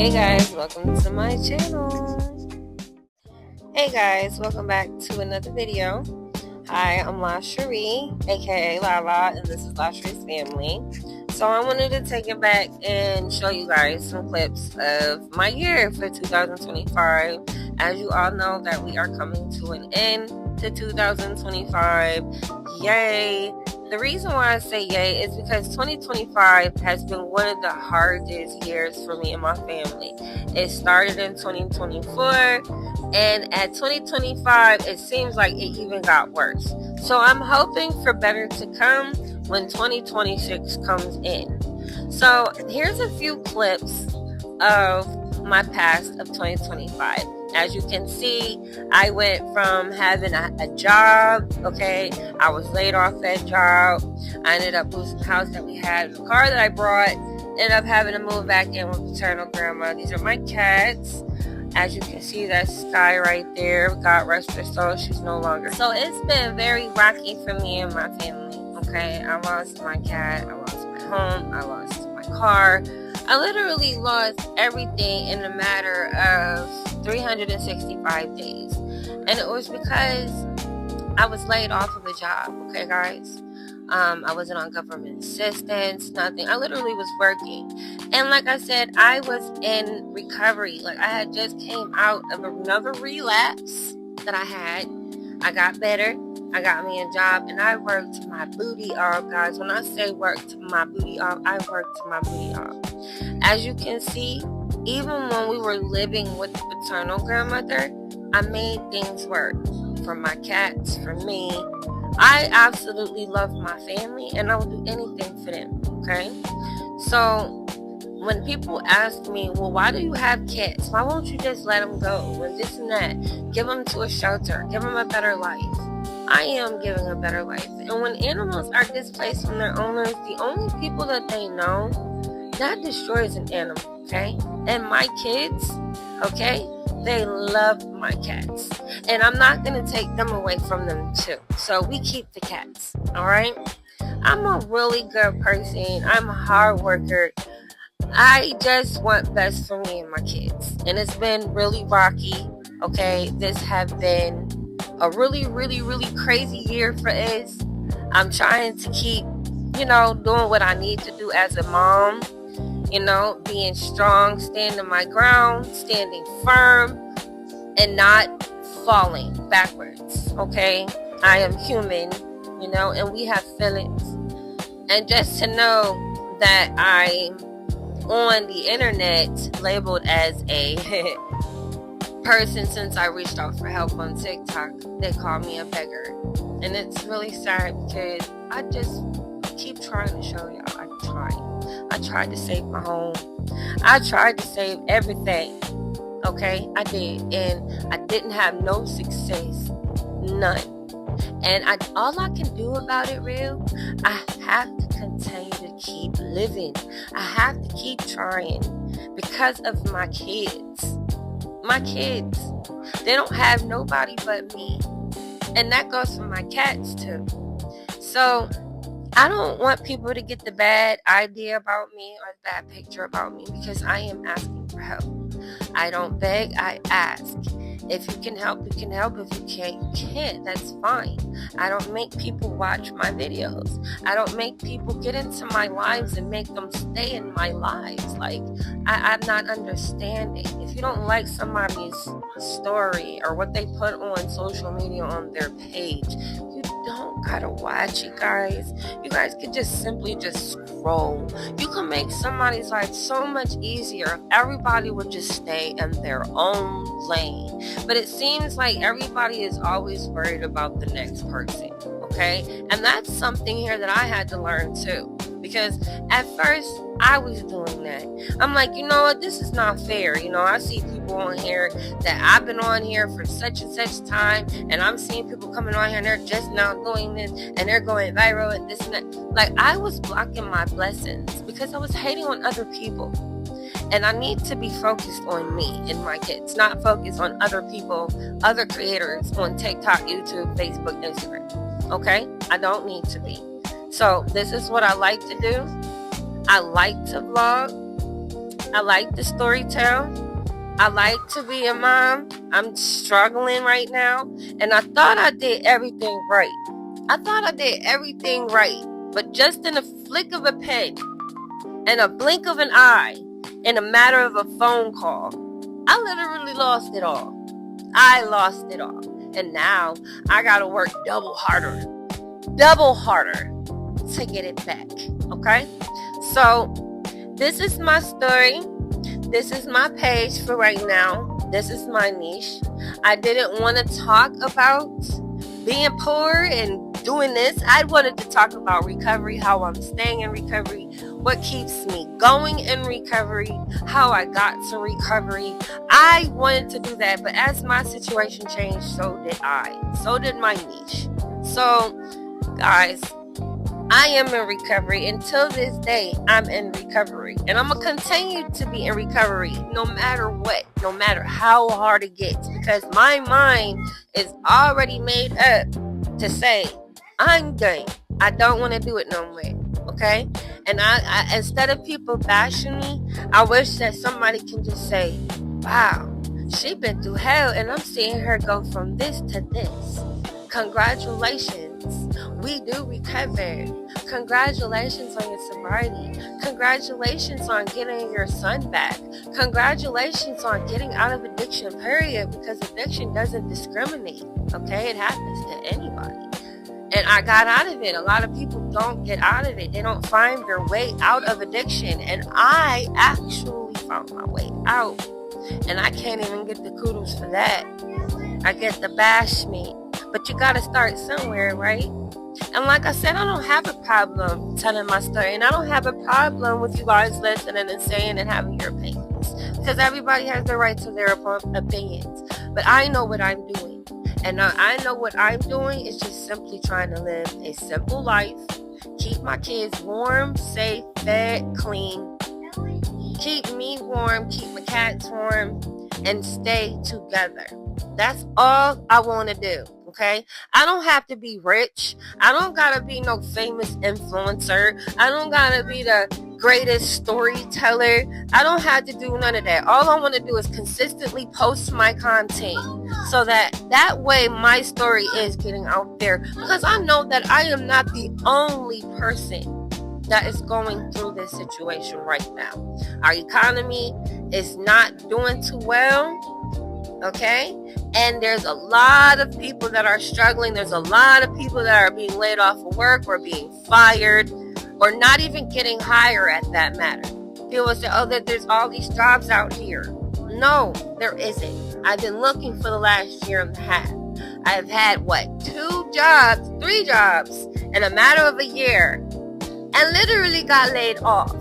Hey guys, welcome to my channel. Hey guys, welcome back to another video. Hi, I'm La Cherie, aka Lala, and this is La Cherie's family. So I wanted to take it back and show you guys some clips of my year for 2025. As you all know that we are coming to an end to 2025. Yay! The reason why I say yay is because 2025 has been one of the hardest years for me and my family. It started in 2024, and at 2025, it seems like it even got worse. So I'm hoping for better to come when 2026 comes in. So here's a few clips of my past of 2025. As you can see, I went from having a job, okay, I was laid off that job. I ended up losing the house that we had, the car that I brought, ended up having to move back in with paternal grandma. These are my cats. As you can see, that's Sky right there. God rest her soul, she's no longer. So it's been very rocky for me and my family, okay. I lost my cat, I lost my home, I lost my car. I literally lost everything in a matter of 365 days. And it was because I was laid off of a job, okay guys? I wasn't on government assistance, nothing. I literally was working. And like I said, I was in recovery. Like I had just came out of another relapse that I had. I got better. I got me a job and I worked my booty off, guys. When I say worked my booty off, I worked my booty off. As you can see, even when we were living with the paternal grandmother, I made things work for my cats, for me. I absolutely love my family and I will do anything for them, okay? So when people ask me, well, why do you have cats? Why won't you just let them go and this and that? Give them to a shelter. Give them a better life. I am giving a better life. And when animals are displaced from their owners, the only people that they know, that destroys an animal, okay? And my kids, okay, they love my cats. And I'm not going to take them away from them too. So we keep the cats, all right? I'm a really good person. I'm a hard worker. I just want best for me and my kids. And it's been really rocky, okay? This has been a really, really, really crazy year for us. I'm trying to keep, doing what I need to do as a mom. Being strong, standing my ground, standing firm, and not falling backwards, okay? I am human, and we have feelings. And just to know that I'm on the internet labeled as a person since I reached out for help on TikTok, they call me a beggar. And it's really sad because I just keep trying to show y'all I tried to save my home. I tried to save everything. Okay, I did. And I didn't have no success. None. And all I can do about it, I have to continue to keep living. I have to keep trying because of my kids. My kids. They don't have nobody but me. And that goes for my cats too. So I don't want people to get the bad idea about me or the bad picture about me because I am asking for help. I don't beg, I ask. If you can help, you can help. If you can't, you can't. That's fine. I don't make people watch my videos. I don't make people get into my lives and make them stay in my lives. Like, I'm not understanding. If you don't like somebody's story or what they put on social media on their page, you don't gotta watch it, guys. You guys can just simply just scroll. You can make somebody's life so much easier if everybody would just stay in their own lane. But it seems like everybody is always worried about the next person, okay? And that's something here that I had to learn too. Because at first, I was doing that. I'm like, you know what? This is not fair. I see people on here that I've been on here for such and such time. And I'm seeing people coming on here and they're just now doing this. And they're going viral and this and that. Like, I was blocking my blessings because I was hating on other people. And I need to be focused on me and my kids, not focused on other people, other creators on TikTok, YouTube, Facebook, Instagram. Okay? I don't need to be. So this is what I like to do. I like to vlog. I like to storytell. I like to be a mom. I'm struggling right now. And I thought I did everything right. But just in a flick of a pen, in a blink of an eye, in a matter of a phone call, I literally lost it all. And now I gotta work double harder to get it back. Okay? So this is my story. This is my page for right now. This is my niche. I didn't want to talk about being poor and doing this. I wanted to talk about recovery, how I'm staying in recovery, what keeps me going in recovery, how I got to recovery. I wanted to do that, but as my situation changed, so did I. So did my niche. So, guys, I am in recovery. Until this day, I'm in recovery. And I'm going to continue to be in recovery no matter what, no matter how hard it gets. Because my mind is already made up to say, I'm done. I don't want to do it no more. Okay? And I instead of people bashing me, I wish that somebody can just say, wow, she been through hell and I'm seeing her go from this to this. Congratulations. We do recover. Congratulations on your sobriety. Congratulations on getting your son back. Congratulations on getting out of addiction, period, because addiction doesn't discriminate. Okay? It happens to anybody. And I got out of it. A lot of people don't get out of it. They don't find their way out of addiction. And I actually found my way out. And I can't even get the kudos for that. I get the bash me. But you gotta start somewhere, right? And like I said, I don't have a problem telling my story. And I don't have a problem with you guys listening and saying and having your opinions. Because everybody has the right to their opinions. But I know what I'm doing. And I know what I'm doing is just simply trying to live a simple life. Keep my kids warm, safe, fed, clean. Keep me warm, keep my cats warm, and stay together. That's all I want to do. Okay? I don't have to be rich. I don't gotta be no famous influencer. I don't gotta be the greatest storyteller. I don't have to do none of that. All I want to do is consistently post my content so that way my story is getting out there, because I know that I am not the only person that is going through this situation right now. Our economy is not doing too well. Okay? And there's a lot of people that are struggling. There's a lot of people that are being laid off of work or being fired or not even getting hired at that matter. People say, oh, that there's all these jobs out here. No, there isn't. I've been looking for the last year and a half. I've had, 3 jobs in a matter of a year and literally got laid off.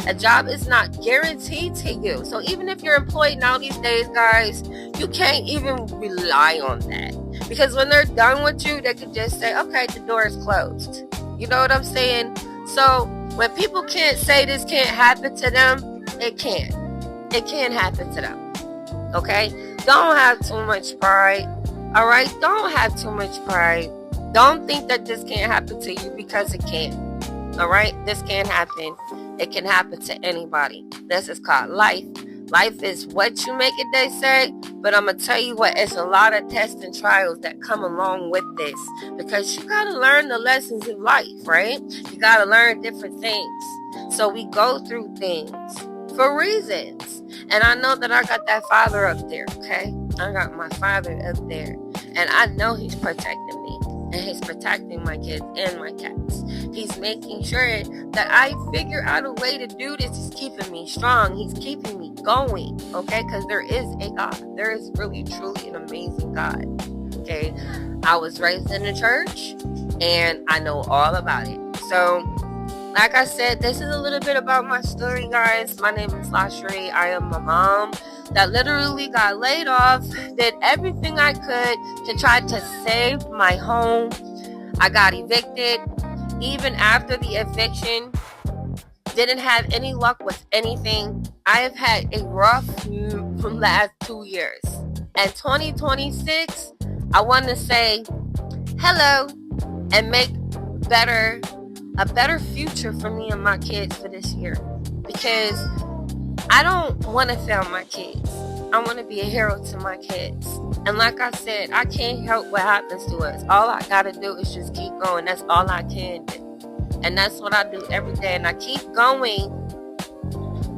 A job is not guaranteed to you. So even if you're employed now these days, guys, you can't even rely on that. Because when they're done with you, they could just say, okay, the door is closed. You know what I'm saying? So when people can't say this can't happen to them, it can. It can happen to them. Okay? Don't have too much pride. All right? Don't have too much pride. Don't think that this can't happen to you, because it can. All right? This can't happen. It can happen to anybody. This is called life. Life is what you make it, they say. But I'm going to tell you what, it's a lot of tests and trials that come along with this. Because you got to learn the lessons of life, right? You got to learn different things. So we go through things for reasons. And I know that I got that Father up there, okay? I got my Father up there. And I know He's protecting me. And He's protecting my kids and my cats. He's making sure that I figure out a way to do this. He's keeping me strong. He's keeping me going, okay? Because there is a God. There is really, truly an amazing God, okay? I was raised in the church, and I know all about it. So, like I said, this is a little bit about my story, guys. My name is LaSheree. I am a mom that literally got laid off, did everything I could to try to save my home. I got evicted. Even after the eviction, didn't have any luck with anything. I have had a rough last 2 years. And 2026, I want to say hello and make a better future for me and my kids for this year. Because I don't want to fail my kids. I want to be a hero to my kids. And like I said, I can't help what happens to us. All I got to do is just keep going. That's all I can do. And that's what I do every day. And I keep going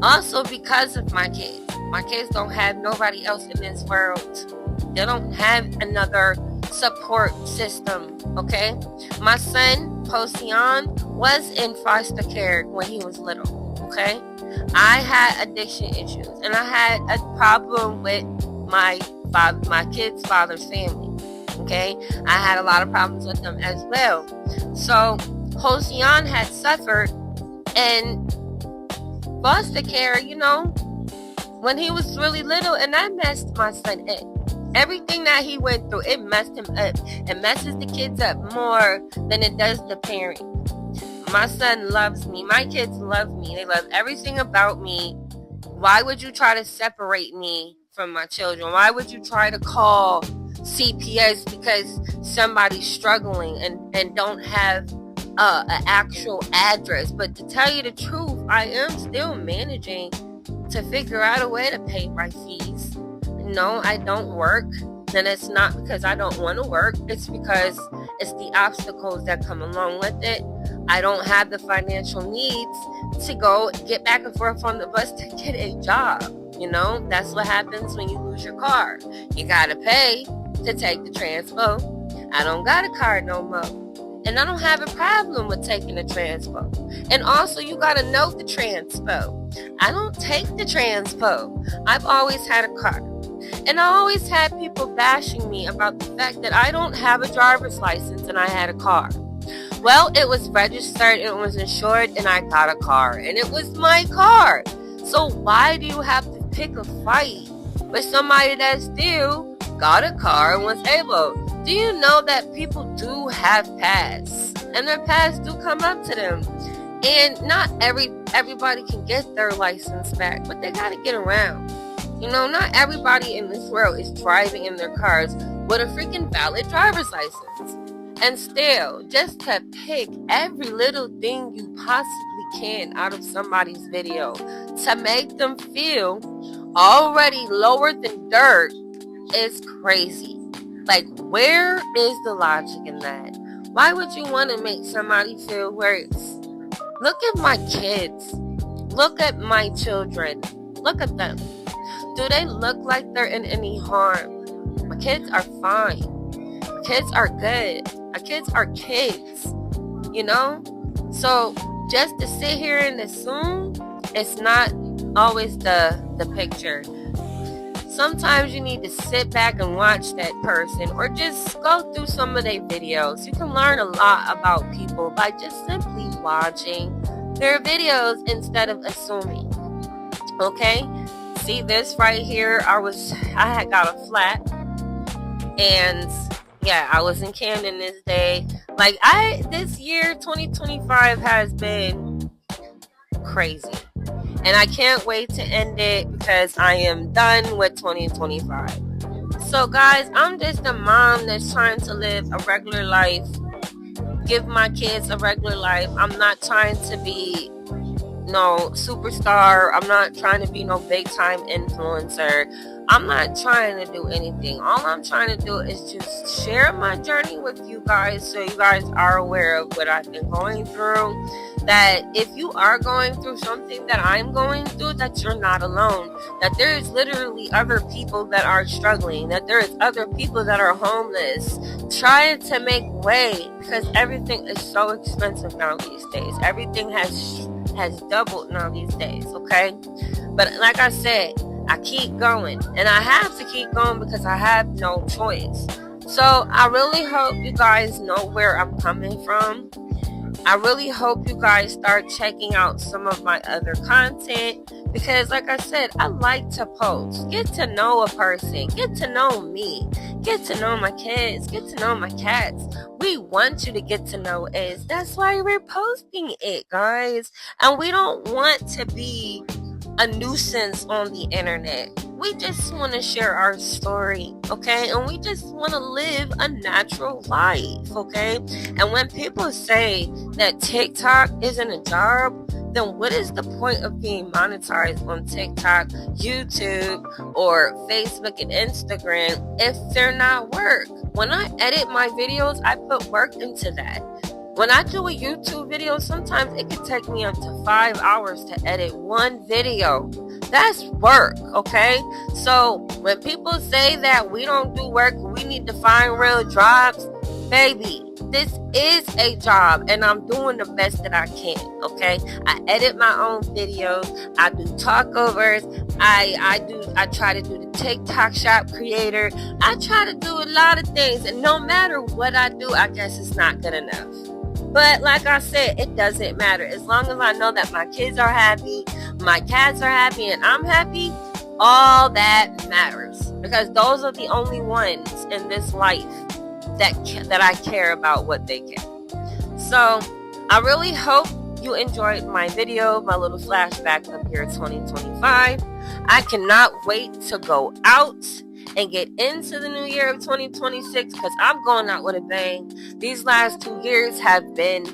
also because of my kids. My kids don't have nobody else in this world. They don't have another support system, okay? My son, Posion, was in foster care when he was little, okay? I had addiction issues, and I had a problem with my kid's father's family, okay? I had a lot of problems with them as well. So, Posion had suffered in foster care, when he was really little, and that messed my son up. Everything that he went through, it messed him up. It messes the kids up more than it does the parent. My son loves me. My kids love me. They love everything about me. Why would you try to separate me from my children? Why would you try to call CPS because somebody's struggling and don't have an actual address? But to tell you the truth, I am still managing to figure out a way to pay my fees. No, I don't work, and it's not because I don't want to work. It's because it's the obstacles that come along with it. I don't have the financial needs to go get back and forth on the bus to get a job. That's what happens when you lose your car. You gotta pay to take the transpo. I don't got a car no more. And I don't have a problem with taking the transpo. And also, you gotta know the transpo. I don't take the transpo. I've always had a car. And I always had people bashing me about the fact that I don't have a driver's license and I had a car. Well, it was registered, it was insured, and I got a car. And it was my car. So why do you have to pick a fight with somebody that still got a car and was able? Do you know that people do have pasts? And their pasts do come up to them. And not everybody can get their license back, but they got to get around. Not everybody in this world is driving in their cars with a freaking valid driver's license. And still, just to pick every little thing you possibly can out of somebody's video to make them feel already lower than dirt is crazy. Like, where is the logic in that? Why would you want to make somebody feel worse? Look at my kids. Look at my children. Look at them. Do they look like they're in any harm? My kids are fine. My kids are good. My kids are kids. So just to sit here and assume, it's not always the picture. Sometimes you need to sit back and watch that person, or just go through some of their videos. You can learn a lot about people by just simply watching their videos instead of assuming. Okay? See this right here? I had got a flat, and I was in Camden this day. This year 2025 has been crazy, and I can't wait to end it because I am done with 2025. So guys, I'm just a mom that's trying to live a regular life, give my kids a regular life. I'm not trying to be no superstar. I'm not trying to be no big time influencer. I'm not trying to do anything. All I'm trying to do is just share my journey with you guys, so you guys are aware of what I've been going through. That if you are going through something that I'm going through, that you're not alone. That there is literally other people that are struggling. That there is other people that are homeless, trying to make way, because everything is so expensive now these days. Everything has doubled now these days, okay? But like I said, I keep going, and I have to keep going because I have no choice. So I really hope you guys know where I'm coming from. I really hope you guys start checking out some of my other content, because like I said, I like to post, get to know a person, get to know me, get to know my kids, get to know my cats. We want you to get to know us. That's why we're posting it, guys. And we don't want to be a nuisance on the internet. We just want to share our story, okay? And we just want to live a natural life, okay? And when people say that TikTok isn't a job, then what is the point of being monetized on TikTok, YouTube, or Facebook and Instagram if they're not work? When I edit my videos, I put work into that. When I do a YouTube video, sometimes it could take me up to 5 hours to edit one video. That's work, okay? So when people say that we don't do work, we need to find real jobs, baby, this is a job and I'm doing the best that I can, okay? I edit my own videos. I do talkovers. I try to do the TikTok shop creator. I try to do a lot of things, and no matter what I do, I guess it's not good enough. But like I said, it doesn't matter. As long as I know that my kids are happy, my cats are happy, and I'm happy, all that matters. Because those are the only ones in this life that I care about what they care. So I really hope you enjoyed my video, my little flashback of year 2025. I cannot wait to go out and get into the new year of 2026 because I'm going out with a bang. These last 2 years have been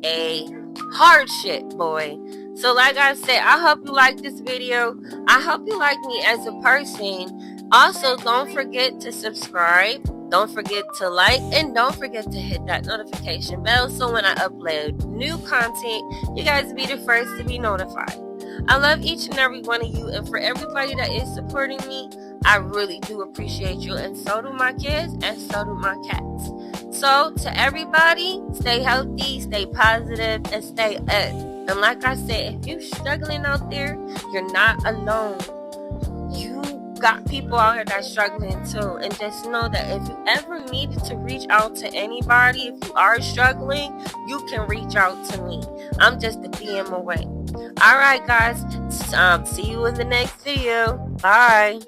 a hardship, boy. So like I said, I hope you like this video. I hope you like me as a person. Also, don't forget to subscribe. Don't forget to like, and don't forget to hit that notification bell so when I upload new content, you guys be the first to be notified. I love each and every one of you, and for everybody that is supporting me, I really do appreciate you, and so do my kids, and so do my cats. So to everybody, stay healthy, stay positive, and stay up. And like I said, if you're struggling out there, you're not alone. You got people out here that's struggling too, and just know that if you ever needed to reach out to anybody, if you are struggling, you can reach out to me. I'm just a DM away. All right, guys. See you in the next video. Bye.